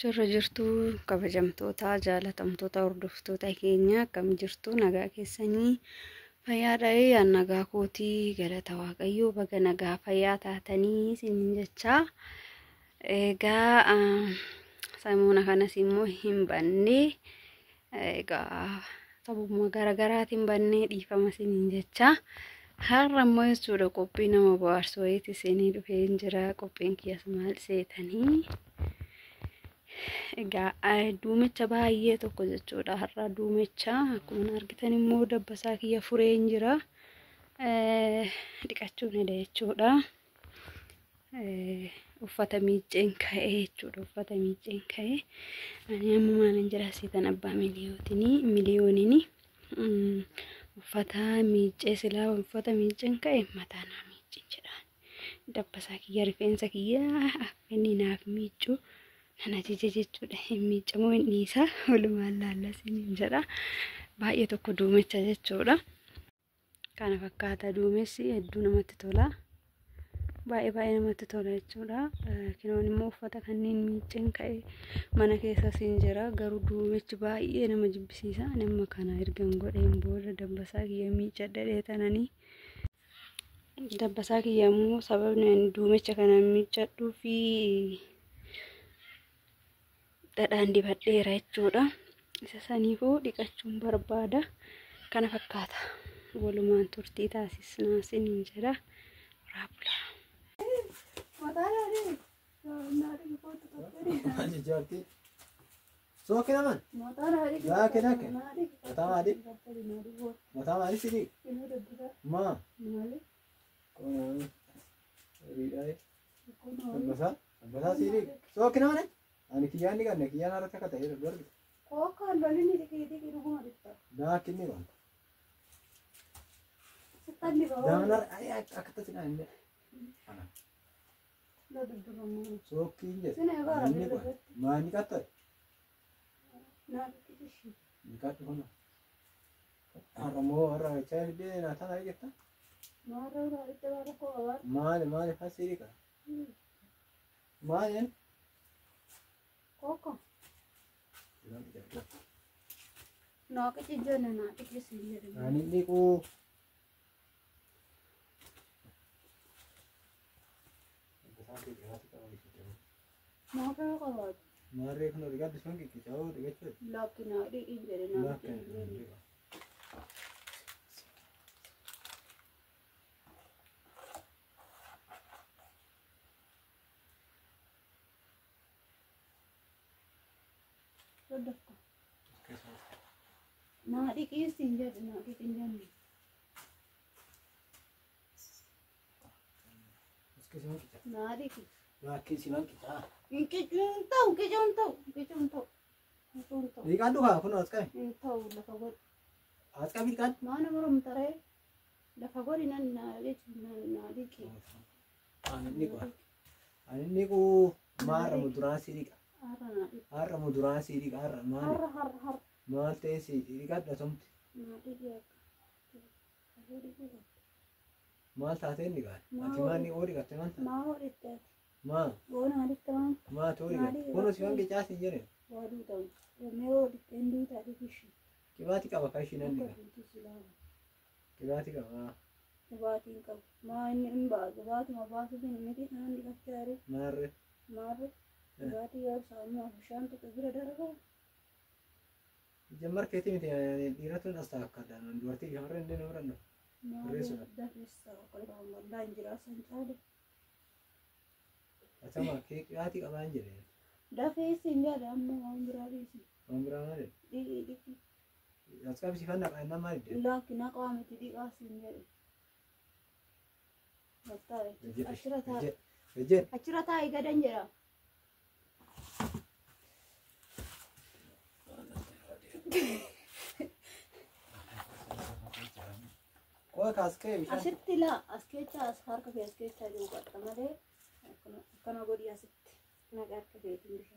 Jirra jirtuu kabajamtoota jaalatamtoota hordoftoota keenya akkam jirtu nagaa keessanii fayyaadha nagaa kootii galata waaqayyoo baga nagaa fayyaa taatanii isiniin jechaa egaa samuuna kanas immoo hin banne egaa sababuma garaagaraatiin bannee dhiifama isiniin jechaa har'a immoo jechuudha qophii nama bohaarsu wayiiti isinii dhufee jira qophiin kiyas maal seetanii egaa duumecha baay'ee tokko jechuudha har'a duumecha akkuma argitan immoo dabbasaa kiyya furee jira dhiqachuun ila jechuudha uffata miicceen ka'ee jechuudha uffata miicceen ka'ee ani amma maalan jira seetan abbaa miliyoonini uffata miiccee silaa uffata miicceen ka'e mataa naa miiccin jedhaan dabbasaa kiyya rifeensa kiyya inni naaf miiccu Ana jechuudha miiccamoo inni isaa walumaan laallasini jedha baay'ee tokko duumecha jechuudha kana fakkaata duumessi hedduu namatti tola baay'ee namatti tola jechuudha kinoon immoo uffata kanneen miicceen ka'e mana keessa siin jira garuu duumechi baay'ee nama jibbisiisa nama kana ergan godheen booda dabbasaa kiyya miiccadhee tananii dabbasaa kiyya immoo sababni duumecha kana miiccadhuu fi dhadhaan dibadheera jechuudha isa saniifuu dhiqachuun barbaada kana fakkaata walumaan turtii taasisnaa isiniin jedha raabula Sokinaman ya kenake matamadi sidi ma basa sidi sokinaman ani kiyan ni ganne kiyan arata kata yero dor ko kan balini dike rugo aditta da kinni ron sitanni ro danar ay akata sina inde ana la duddu mo so kinje sina gara mani kata na kishi ni kata hono aramo ara chai de na thana yetta mara ra itte wara ko awar mane fasiri ka mane Koko. No ke cijon na ke sini. Ani ni ko mau ke kawat. Mare kono riga dishon ki chao riga chot. Lakina ri injere na. Nadi kis injad nadi pinjam. Uske siman kita. Nadi ki. Nadi siman kita. Ke juntau. Ini kan tuh aku nasi. Tahu lah kagor. Aska bi kan? Mana baru mentare. Lah kagor ini nadi ki. Ani ku mar mudurasi ni. Arra mudurasi di arra mal. Har. Mal tesi ikat da somti. Mal taate ni kan. Atimani ori katte man. Ma ori tte. Ma. Bona adi taman. Ma tori kan. Kono siwan ke chasi jere. Wadu tahu. Me ori tendu tadi kishi. Kibati ka bakashi nan ni. Kibati ka ma. Kibati ka. Ma ini imba. Kibati ma basu din meti nan di katte Marre. Berarti ya sama Hushan tuh kira darah. Jamar keti miti dira tuh nasta kadan. Dua tiga orang ini orang no. Resu. Dah bisa kalau kamu dah jelasan cari. Sama kek hati kamu anjir. Dah fesin dia dah mau berani sih. Mau berani? Di. Sekarang sih kan nak nama dia. Lah kena kau ambil di asin dia. Betul. Acara tak ikat danjera. Kau kaske? Asitila, askecha, ashar ka askecha juga. Tamade, kana godi asit. Nagar ka betin dia.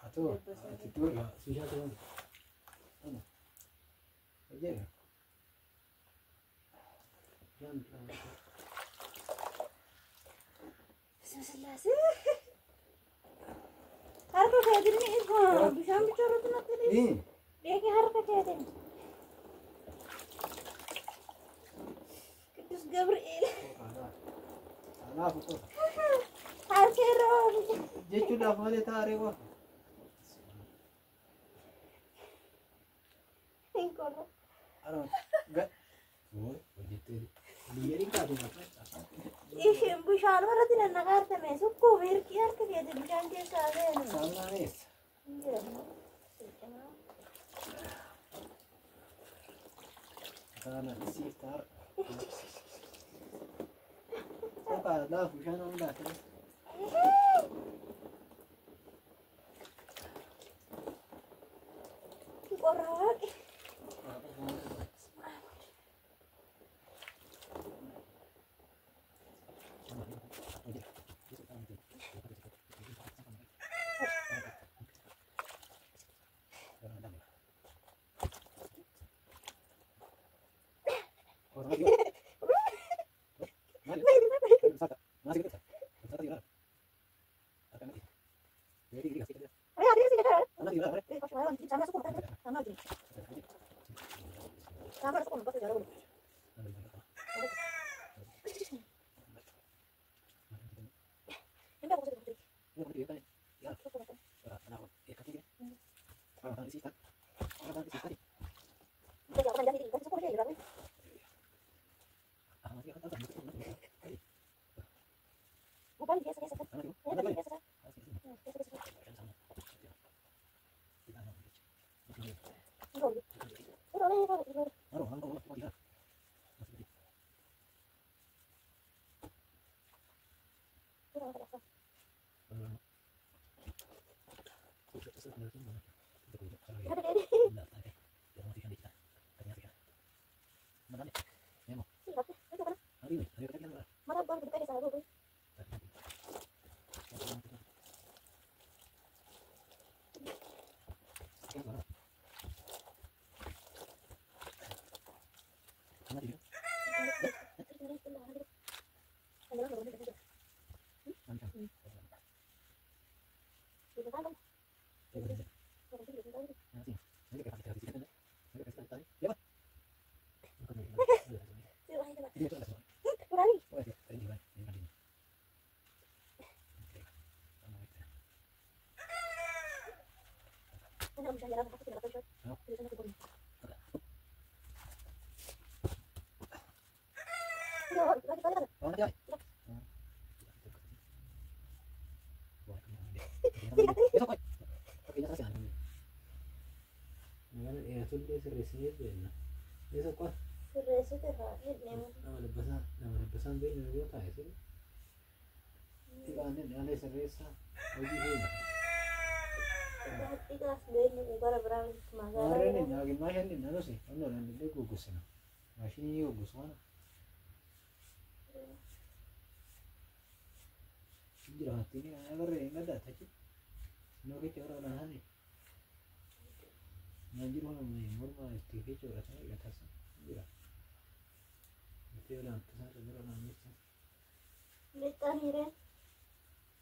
Atau, itu ya, susah tu. Mana? Aje. Selesai. Harus gini kok bisa bicara tuh nanti nih. Dia kayak harus kayak ini. Kedus Gabriel. Salah aku. Harus hero. Jechuudha malee taaree waa. Ingkoro. Aroo gad. Hojjettee biyya kaatu Ishin bishaan irratti nannaqaartame sukkuu beerkii harka keessa bishaan keessaa seenu. saamnaanis. Kana isiif taara. Soka laafu bishaan hundaa ta'e. Qorraaqi.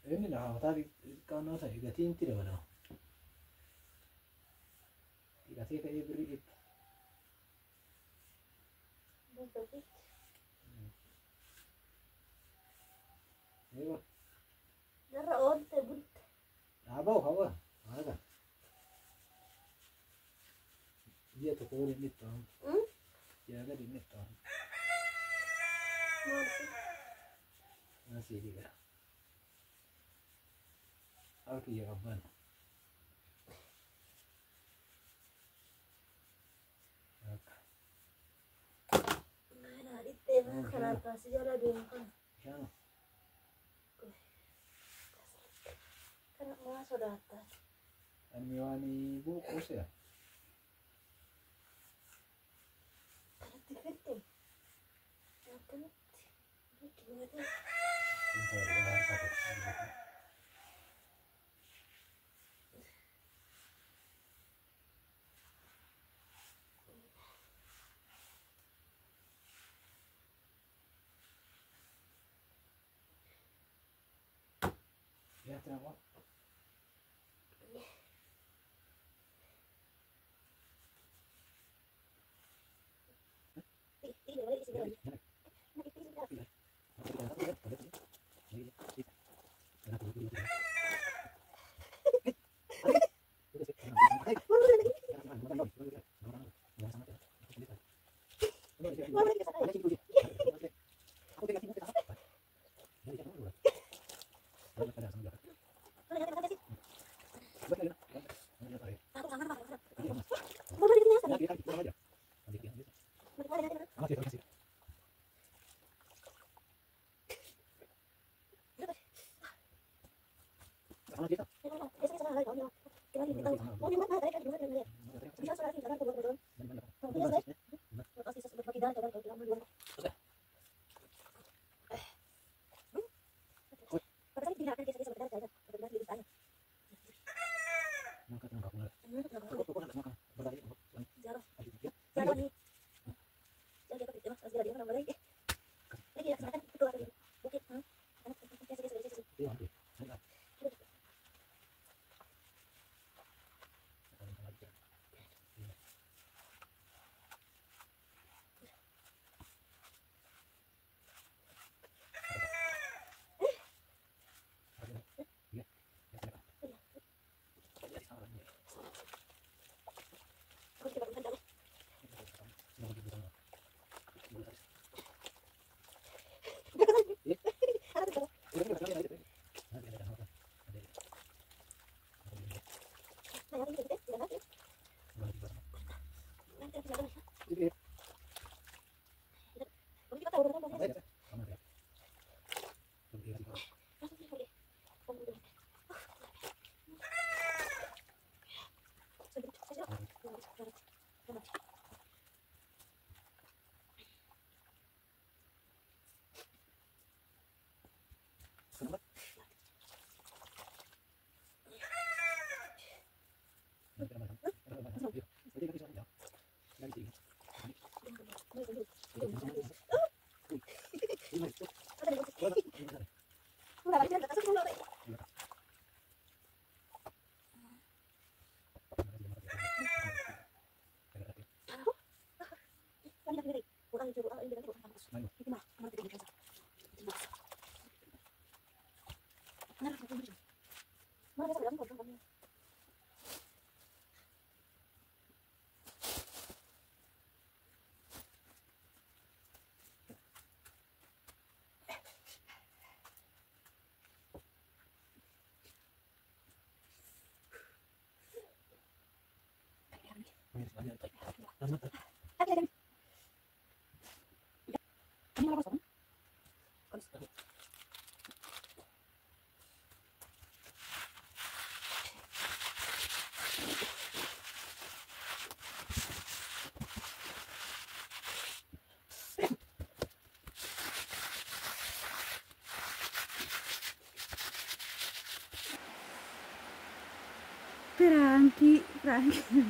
Ini dah tadi kan saya gatiin tidak ada. Dikasih kayak beri itu. Ayo. Darah on tebut. Apa? Ada. Dia tuh kau ini tuh. Ya ada ini tuh. Masih juga. Aku ya kapan? Mana di tema kenapa sih jalan dengkon? Siapa? Karena mau sodata. Anmiwani bukus ya? Karena tiket-tiket. Apa nih? Gimana? Bentar, ya, satu. Ya, kenapa?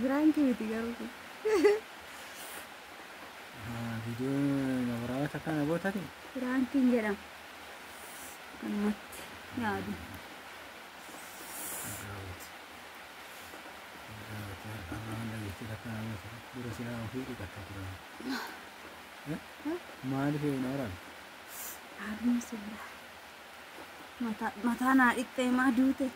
Frankie miti garuu kun. Viidiyoon waraabaa kana gootaati. Frankiin jedhama. Kanumatti yaadu. Maaliif na waraabaa? Haadhuun sirraa. Mataa naa dhiqxee maa duute?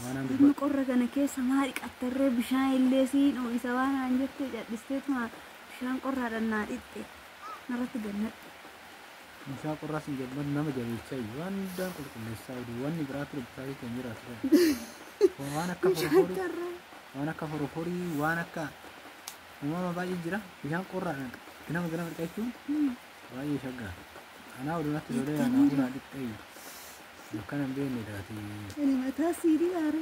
Amma qorra kana keessa maa dhiqattarree bishaan illee siin isa waan aan jettee cadhisteetuma bishaan qorraadhaan naa dhiqxe narratti gannadhe. Bishaan qorraa sin jedhaman nama jabeechaa waan hundaan qulqulleessaa jiru wanni biraatti dubbisaa kan jiraatu. Waan akka foroforii waan akka uumama baay'ee jira bishaan qorraadhaan ganama dhiqachuun baay'ee shaggaa. Anaa oduunatti lolee anaa bunaa dhiqxee. Bukan ambil ni dah Ini mata siri ada.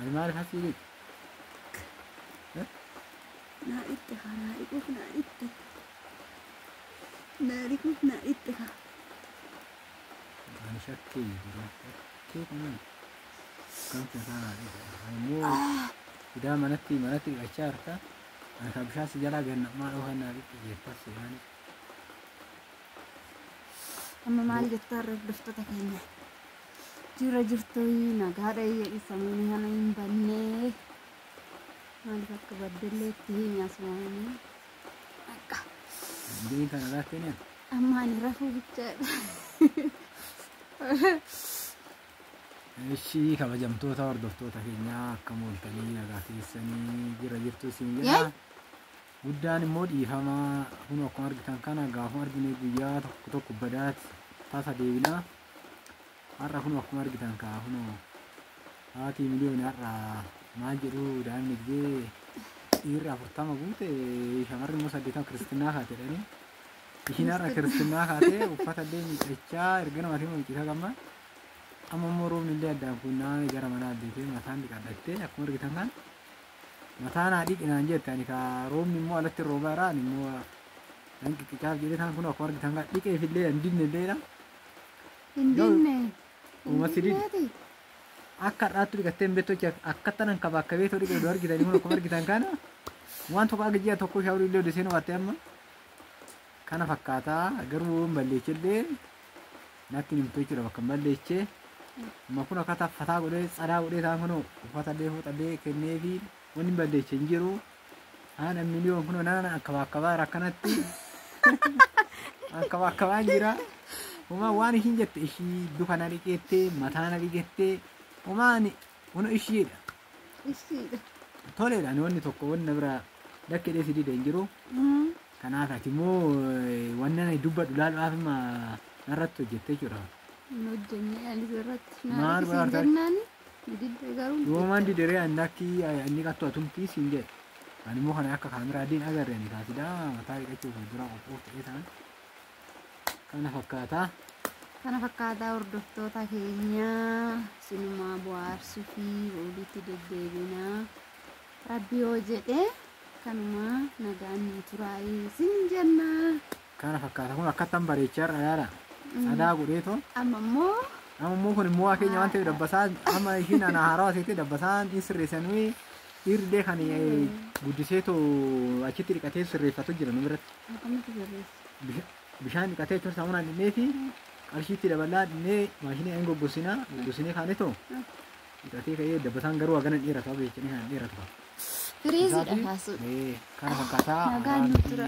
Mana hasil? Nak itu kan, nak itu. Nak itu kan. Mana syakki? Syakki mana? Kan sana itu. Kamu tidak mana ti acar ta? Anak bisa sejarah gan malu hana itu je pasti kan. Amma maal jettaa dhuftoota keenya jira jirtoi nagaadha jedhi samuun hana hin banne Maaliif akka baddallee itti himaa sumaanii. Akka. Deebiin kana laattee ni Amma ani rafuu bichaadha. Ishii kabajamtoota hordoftoota keenyaa akka mooltanii nagaa keessanii jirtu isin jedha. Guddaan immoo dhiifamaa kun akkuma argitan kana gaafa argine guyyaa tokko badaati tasa deebinaa. Har'a kun akkuma argitan kaa kun haati miliyoona har'a maal jedhu daa'imni gidee dhiirri 40 guute shamarri immoo 8 kiristinnaa kaatedhani. Ishiin har'a kiristinnaa kaatee uffata illee miiccachaa erga namatiin miiccisa gamma. Amma immoo roobni illee addaan fuunnaan gara manaa addeetee mataan dhiqadhattee akkuma argitan kan mataan haa dhiqinaan jette ani kaa roobni immoo alatti roobaa irraa ani immoo nan qiqicaaf jedhee kan kun akkuma argitan kan dhiqeef illee hin dinne illeedha. Hin dinne. Uma sidii akka har'aatti dhiqattee hin beektu akkatti nan qaba akka beektu dhiqee argitanii kun akkuma argitan kana waan tokko akka ji'a tokko shaaworii illee odeseen hubattee amma kana fakkaataa garuu hin balleechillee natti himtu jechuudha bakka hin balleechee. Amma kun akka taffataa godhee tsadaa godhee ta'an kun uffata illee fuudhadhee kennee fi wanni hin balleeche hin jiru. Haana miliyoon kun nana akka rakkanatti akka jira. Uma waan ishiin jette ishii dukana dhiqettee mataana dhiqettee umaani kun ishiidha. Ishiidha. Toleedha wanni tokko wanna bira dakkeedhee sidii hin jiru. Kanaaf ati immoo wanna dubbadhu laaluudhaaf imma narratti hojjettee jira. Hojjennee anis irratti Maal barata? jennaani didde garuu Yoomaan didere annakki inni qattu atumtii siin jedhe. Ani immoo kana akka kaameraa adiin agarreeni taasisa mataa dhiqachuuf dura qophuuf ta'ee ta'an. Kana fakkaataa hordoftoota keenyaa sinumaa bohaarsuu fi walitti deddeebinaa rabbi yoo jedhe kanuma nagaan nu turaayii sin jenna. Kana fakkaata kun akkattan bareechaa irra yaada. Sadaa godheeto. Amma immoo kun immoo keenya waan ta'eef dabbasaan amma ishiin ana haarawaa seetee dabbasaan hin sirreessanuu dhiirri kan guddiseetu achitti dhiqatee sirreeffatu jira nu biratti. akkamitti sirreessa? Bishaan dhiqatee jechuun saamunaan dhinnee fi qarshiitti dabalaa dhinnee maashinii hin goggosinee kaaneto dhiqatee ka'ee dabbasaan garuu hagana dheeratu akka jechanii kan dheeratu. Firiiziidha kaasuudha. Kana fakkaataa nagaan nu tura.